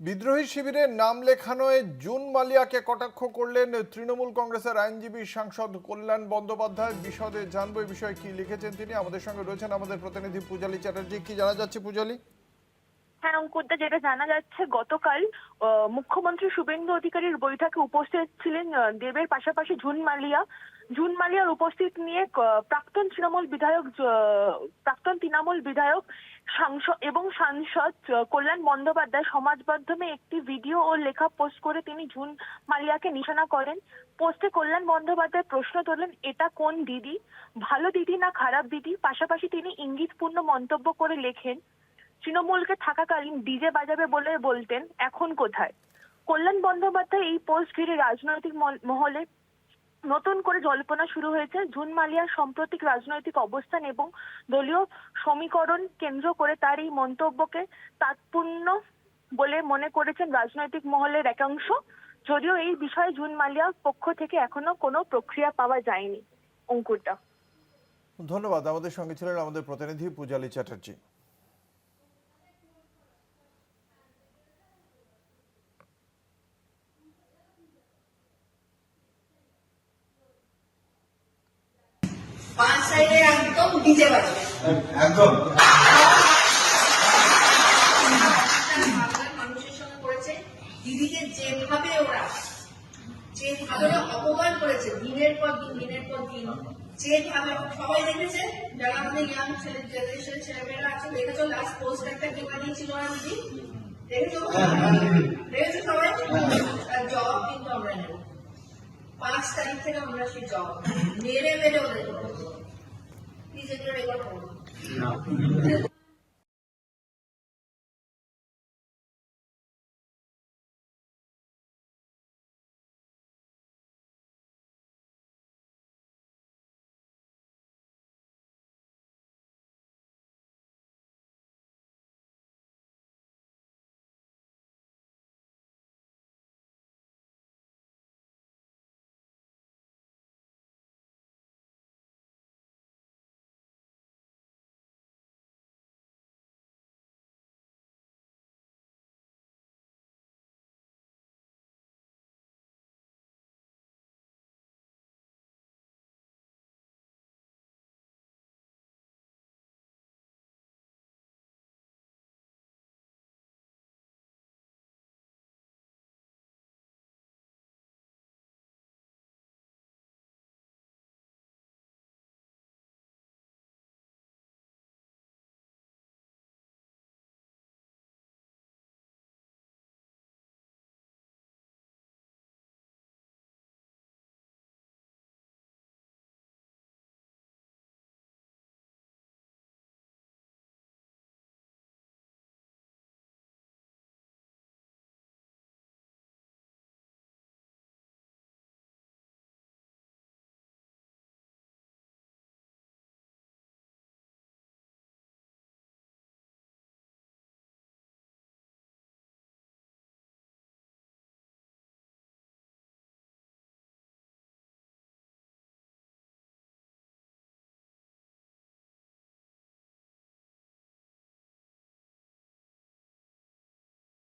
বিদ্রোহী শিবিরের নাম লেখানোয় জুন মালিয়াকে কটাক্ষ করলেন তৃণমূল কংগ্রেসের আইনজীবী সাংসদ কল্যাণ বন্দ্যোপাধ্যায়। বিশদে জানবো এই বিষয়ে কি লিখেছেন তিনি। আমাদের সঙ্গে রয়েছেন আমাদের প্রতিনিধি পূজালী চ্যাটার্জি। কি জানা যাচ্ছে পূজালী? হ্যাঁ অঙ্কুরদা, যেটা জানা যাচ্ছে গতকাল মুখ্যমন্ত্রী শুভেন্দু অধিকারীর বৈঠকে উপস্থিত ছিলেন দেবের পাশাপাশি জুন মালিয়ার উপস্থিত নিয়ে প্রাক্তন তৃণমূল বিধায়ক এবং সাংসদ কল্যাণ বন্দ্যোপাধ্যায় সমাজ মাধ্যমে একটি ভিডিও ও লেখা পোস্ট করে তিনি জুন মালিয়াকে নিশানা করেন। পোস্টে কল্যাণ বন্দ্যোপাধ্যায় প্রশ্ন তোলেন, এটা কোন দিদি, ভালো দিদি না খারাপ দিদি? পাশাপাশি তিনি ইঙ্গিতপূর্ণ মন্তব্য করে লেখেন, তৃণমূলকে থাকাকালীন ডিজে বাজাবে বলে বলতেন, এখন কোথায়? কল্যাণ বন্দ্যোপাধ্যায় এই পোস্ট ঘিরে রাজনৈতিক মহলে নতুন করে জল্পনা শুরু হয়েছে। জুন মালিয়ার সাম্প্রতিক রাজনৈতিক অবস্থান এবং দলীয় সমীকরণ কেন্দ্র করে তার এই মন্তব্যকে তাৎপূর্ণ বলে মনে করেছেন রাজনৈতিক মহলের একাংশ। যদিও এই বিষয়ে জুন মালিয়ার পক্ষ থেকে এখনো কোনো প্রক্রিয়া পাওয়া যায়নি। অঙ্কুরটা, ধন্যবাদ। আমাদের সঙ্গে ছিলেন আমাদের প্রতিনিধি পূজালী চ্যাটার্জি। পাঁচ সাইডে একদম ডিজে বাজবে, একদম মানুষের সঙ্গে করেছে। দিদিকে যেভাবে ওরা অপমান করেছে দিনের পর দিন, যেভাবে সবাই দেখেছে, যারা আমাদের ইয়াং জেনারেশনের ছেলেমেয়েরা আছে, দেখেছো লাস্ট পোস্ট একটা টেকা দিয়েছিল না দিদি, দেখেছো সবাই? তার জবাব কিন্তু আমরা নেব। 5 তারিখ থেকে আমরা সেই জবাব মেরে ওদের প্লিজ এগুলো রেকর্ড করবো।